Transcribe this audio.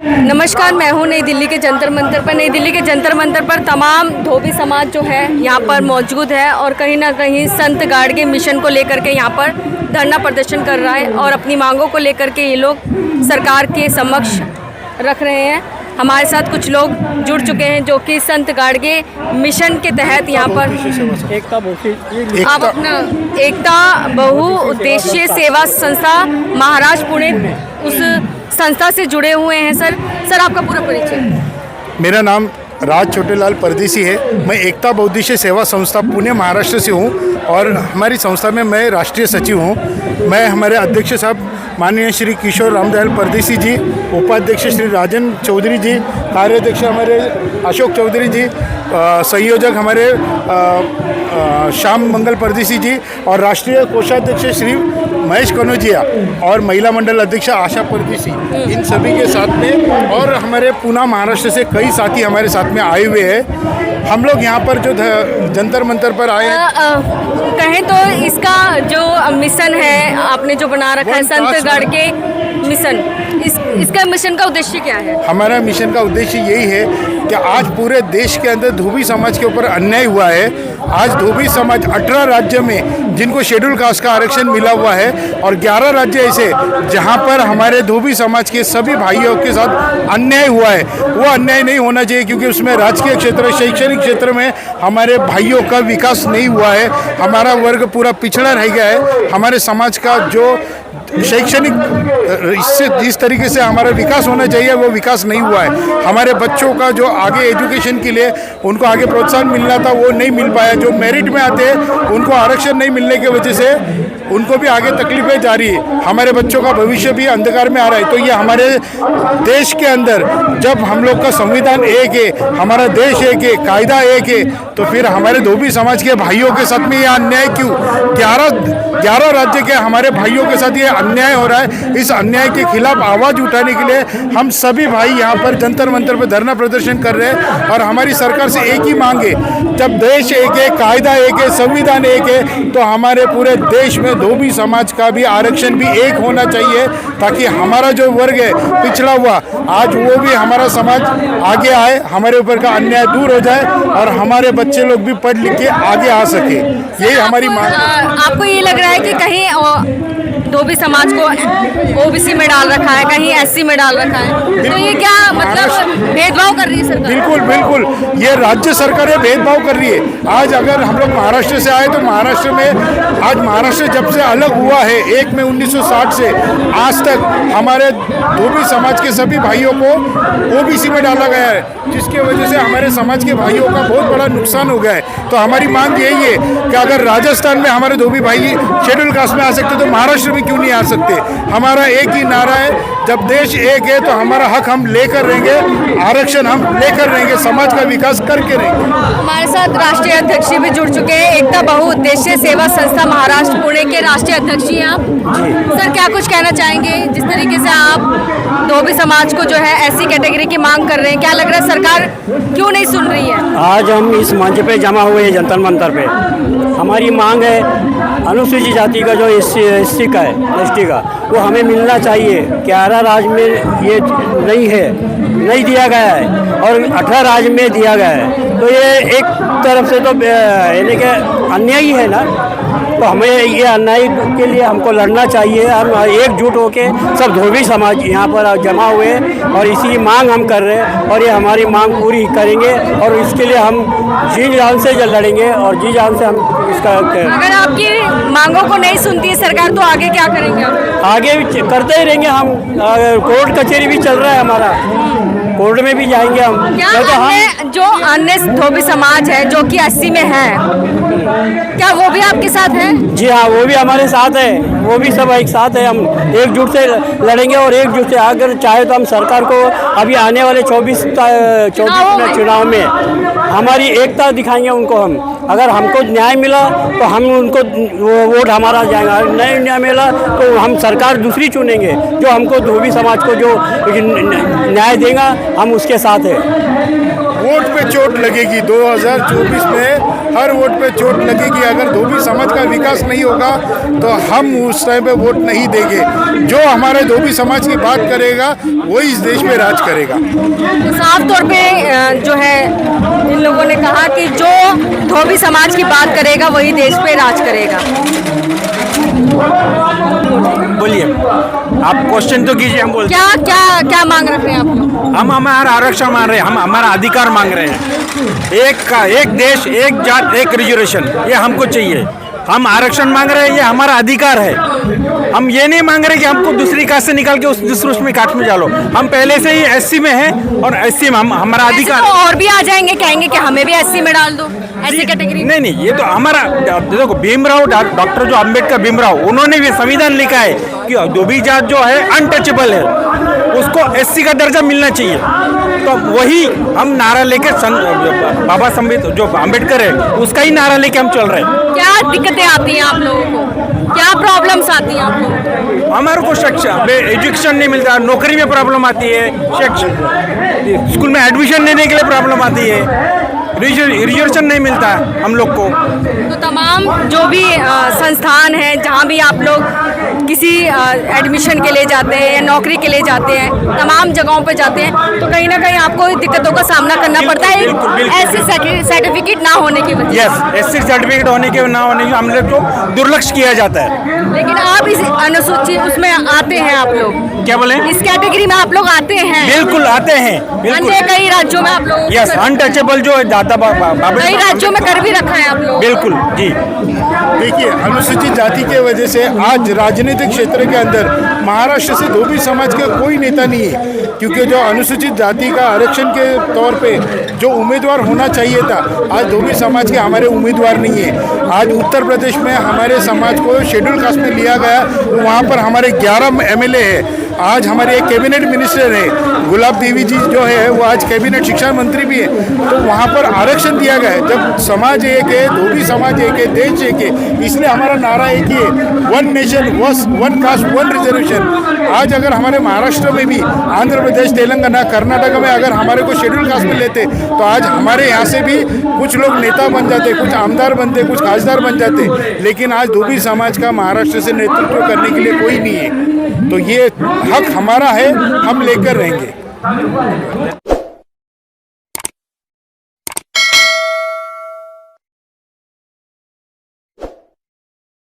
नमस्कार, मैं हूँ नई दिल्ली के जंतर मंतर पर। नई दिल्ली के जंतर मंतर पर तमाम धोबी समाज जो है यहाँ पर मौजूद है और कहीं ना कहीं संत गाडगे मिशन को लेकर के यहाँ पर धरना प्रदर्शन कर रहा है और अपनी मांगों को लेकर के ये लोग सरकार के समक्ष रख रहे हैं। हमारे साथ कुछ लोग जुड़ चुके हैं जो कि संत गाडगे मिशन के तहत यहाँ पर आप अपना एकता बहुउद्देशीय सेवा संस्था महाराष्ट्र पुणे उस संस्था से जुड़े हुए हैं। सर आपका पूरा परिचय। मेरा नाम राज छोटेलाल परदेसी है। मैं एकता बहुउद्देशीय सेवा संस्था पुणे महाराष्ट्र से हूँ और हमारी संस्था में मैं राष्ट्रीय सचिव हूँ। मैं हमारे अध्यक्ष साहब माननीय श्री किशोर रामदयाल परदेसी जी, उपाध्यक्ष श्री राजन चौधरी जी, कार्याध्यक्ष हमारे अशोक चौधरी जी, संयोजक हमारे श्याम मंगल परदेसी जी और राष्ट्रीय कोषाध्यक्ष श्री महेश कनौजिया और महिला मंडल अध्यक्ष आशा परदेसी, इन सभी के साथ में और हमारे पूना महाराष्ट्र से कई साथी हमारे साथ में आए हुए हैं। हम लोग यहाँ पर जो जंतर मंतर पर आए कहें तो इसका जो मिशन है आपने जो बना रखा है संत गाडगे मिशन, इसका मिशन का उद्देश्य क्या है? हमारा मिशन का उद्देश्य यही है कि आज पूरे देश के अंदर धोबी समाज के ऊपर अन्याय हुआ है। आज धोबी समाज 18 राज्य में जिनको शेड्यूल कास्ट का आरक्षण मिला हुआ है और 11 राज्य ऐसे जहां पर हमारे धोबी समाज के सभी भाइयों के साथ अन्याय हुआ है। वो अन्याय नहीं होना चाहिए क्योंकि उसमें राजकीय क्षेत्र, शैक्षणिक क्षेत्र में हमारे भाइयों का विकास नहीं हुआ है। हमारा वर्ग पूरा पिछड़ा रह गया है। हमारे समाज का जो शैक्षणिक इससे जिस तरीके से हमारा विकास होना चाहिए वो विकास नहीं हुआ है। हमारे बच्चों का जो आगे एजुकेशन के लिए उनको आगे प्रोत्साहन मिलना था वो नहीं मिल पाया। जो मेरिट में आते हैं उनको आरक्षण नहीं मिलने की वजह से उनको भी आगे तकलीफें जारी है। हमारे बच्चों का भविष्य भी अंधकार में आ रहा है। तो ये हमारे देश के अंदर जब हम लोग का संविधान एक है, हमारा देश एक है, कायदा एक है, तो फिर हमारे धोबी समाज के भाइयों के साथ में ये अन्याय क्यों? 11 राज्य के हमारे भाइयों के साथ ये अन्याय हो रहा है। इस अन्याय के खिलाफ आवाज़ उठाने के लिए हम सभी भाई यहाँ पर जंतर मंतर पर धरना प्रदर्शन कर रहे हैं और हमारी सरकार से एक ही मांग है, जब देश एक है, कायदा एक है, संविधान एक है, तो हमारे पूरे देश में धोबी समाज का भी आरक्षण भी एक होना चाहिए ताकि हमारा जो वर्ग है पिछड़ा हुआ आज वो भी हमारा समाज आगे आए, हमारे ऊपर का अन्याय दूर हो जाए और हमारे बच्चे लोग भी पढ़ लिख के आगे आ सके। यही हमारी मांग है। आपको ये लग रहा है कि कहीं धोबी समाज को ओबीसी में डाल रखा है, कहीं एससी में डाल रखा है, तो ये क्या मतलब भेदभाव कर रही है सरकार? बिल्कुल ये राज्य सरकार भेदभाव कर रही है। आज अगर हम लोग महाराष्ट्र से आए तो महाराष्ट्र में आज महाराष्ट्र जब से अलग हुआ है 1 मई 1960 से आज तक हमारे धोबी समाज के सभी भाइयों को ओबीसी में डाला गया है, जिसके वजह से हमारे समाज के भाइयों का बहुत बड़ा नुकसान हो गया है। तो हमारी मांग यही है कि अगर राजस्थान में हमारे धोबी भाई शेड्यूल कास्ट में आ सकते तो महाराष्ट्र में क्यों नहीं आ सकते? हमारा एक ही नारा है, जब देश एक है तो हमारा हक हम लेकर रहेंगे, आरक्षण हम लेकर रहेंगे, समाज का विकास करके रहेंगे। हमारे साथ राष्ट्रीय अध्यक्ष भी जुड़ चुके हैं। एकता बहुउद्देशीय सेवा संस्था महाराष्ट्र पुणे के राष्ट्रीय अध्यक्ष हैं आप। सर क्या कुछ कहना चाहेंगे जिस तरीके से आप धोबी समाज को जो है ऐसी कैटेगरी की मांग कर रहे हैं? क्या लग रहा है सरकार क्यों नहीं सुन रही है? आज हम इस मंच पे जमा हुए हैं जंतर मंतर पे। हमारी मांग है अनुसूचित जाति का जो एससी का है, एसटी का, वो हमें मिलना चाहिए। 11 राज्य में ये नहीं दिया गया है और 18 राज्य में दिया गया है। तो ये एक तरफ से तो यानी कि अन्याय ही है ना। तो हमें ये अन्याय के लिए हमको लड़ना चाहिए। हम एकजुट होके सब धोबी समाज यहाँ पर जमा हुए और इसी मांग हम कर रहे हैं और ये हमारी मांग पूरी करेंगे और इसके लिए हम जी जान से लड़ेंगे और जी जान से हम इसका। अगर आपकी मांगों को नहीं सुनती है सरकार तो आगे क्या करेंगे आप? आगे भी करते ही रहेंगे हम। कोर्ट कचहरी भी चल रहा है हमारा, कोर्ट में भी जाएंगे हम। क्या जो अन्य धोबी समाज है जो कि 80 में है, क्या वो भी आपके साथ है? जी हाँ, वो भी हमारे साथ है, वो भी सब एक साथ है। हम एकजुट से लड़ेंगे और एकजुट से अगर चाहे तो हम सरकार को अभी आने वाले 24 चुनाव में हमारी एकता दिखाएंगे उनको। हम अगर हमको न्याय मिला तो हम उनको वोट हमारा जाएगा, नहीं न्याय मिला तो हम सरकार दूसरी चुनेंगे जो हमको धोबी समाज को जो न्याय देगा हम उसके साथ है। वोट पे चोट लगेगी। 2024 में हर वोट पे चोट लगेगी। अगर धोबी समाज का विकास नहीं होगा तो हम उस टाइम पे वोट नहीं देंगे। जो हमारे धोबी समाज की बात करेगा वही इस देश में राज करेगा। तो साफ तौर पे जो है इन लोगों ने कहा कि जो धोबी समाज की बात करेगा वही देश पे राज करेगा। बोलिए, आप क्वेश्चन तो कीजिए, हम बोलते क्या क्या क्या मांग रख रहे हैं आप लोग? हम हमारा आरक्षण मांग रहे हैं, हम हमारा अधिकार मांग रहे हैं। एक देश, एक जात, एक रिजर्वेशन, ये हमको चाहिए। हम आरक्षण मांग रहे हैं, ये हमारा अधिकार है। हम ये नहीं मांग रहे कि हमको दूसरी कास्ट से निकाल के उस दूसरे उसमें कास्ट में डालो। हम पहले से ही एससी में हैं और एससी में हमारा अधिकार। तो और भी आ जाएंगे, कहेंगे कि हमें भी एससी में डाल दो, ऐसी कैटेगरी। नहीं, ये तो हमारा, देखो भीमराव, डॉक्टर जो अम्बेडकर भीमराव, उन्होंने भी संविधान लिखा है कि धोबी जात जो है अनटचेबल है, उसको एससी का दर्जा मिलना चाहिए। तो वही हम नारा लेके बाबा जो अम्बेडकर है उसका ही नारा लेके हम चल रहे हैं। क्या दिक्कतें आती हैं आप लोगों को, क्या प्रॉब्लम्स आती हैं आप लोगों को? हमारे को शिक्षा, एजुकेशन नहीं मिलता, नौकरी में प्रॉब्लम आती है, स्कूल में एडमिशन लेने के लिए प्रॉब्लम आती है, रिजर्वेशन नहीं मिलता हम लोग को। तो तमाम जो भी संस्थान हैं जहाँ भी आप लोग किसी एडमिशन के लिए जाते हैं या नौकरी के लिए जाते हैं, तमाम जगहों पर जाते हैं, तो कहीं ना कहीं आपको दिक्कतों का सामना करना पड़ता है ऐसे सर्टिफिकेट ना होने की वजह। यस, एससी सर्टिफिकेट होने के ना होने के हम लोग को दुर्लक्ष किया जाता है। लेकिन आप इस अनुसूची उसमें आते हैं, आप लोग क्या बोले, इस कैटेगरी में आप लोग आते हैं? बिल्कुल आते हैं, बिल्कुल। अन्य कई राज्यों में आप लोग यस, अनटचेबल जो दादा कई राज्यों में कर भी रखा है आप लोग। बिल्कुल जी। देखिए, अनुसूचित जाति के वजह से आज राजनीतिक क्षेत्र के अंदर महाराष्ट्र से धोबी समाज का कोई नेता नहीं है, क्योंकि जो अनुसूचित जाति का आरक्षण के तौर पे जो उम्मीदवार होना चाहिए था, आज धोबी समाज के हमारे उम्मीदवार नहीं है। आज उत्तर प्रदेश में हमारे समाज को शेड्यूल कास्ट में लिया गया, तो वहाँ पर हमारे 11 एमएलए है। आज हमारे एक कैबिनेट मिनिस्टर है गुलाब देवी जी जो है, वो आज कैबिनेट शिक्षा मंत्री भी है। तो वहाँ पर आरक्षण दिया गया है। जब समाज एक है, धोबी समाज एक है, देश एक है, इसलिए हमारा नारा एक ही है, one nation one cast one reservation. आज अगर हमारे महाराष्ट्र में भी, आंध्र प्रदेश, तेलंगाना, कर्नाटक में अगर हमारे को शेड्यूल कास्ट में लेते तो आज हमारे यहाँ से भी कुछ लोग नेता बन जाते, कुछ आमदार बनते, कुछ खासदार बन जाते। लेकिन आज धोबी समाज का महाराष्ट्र से नेतृत्व करने के लिए कोई नहीं है। तो ये हक हमारा है, हम लेकर रहेंगे।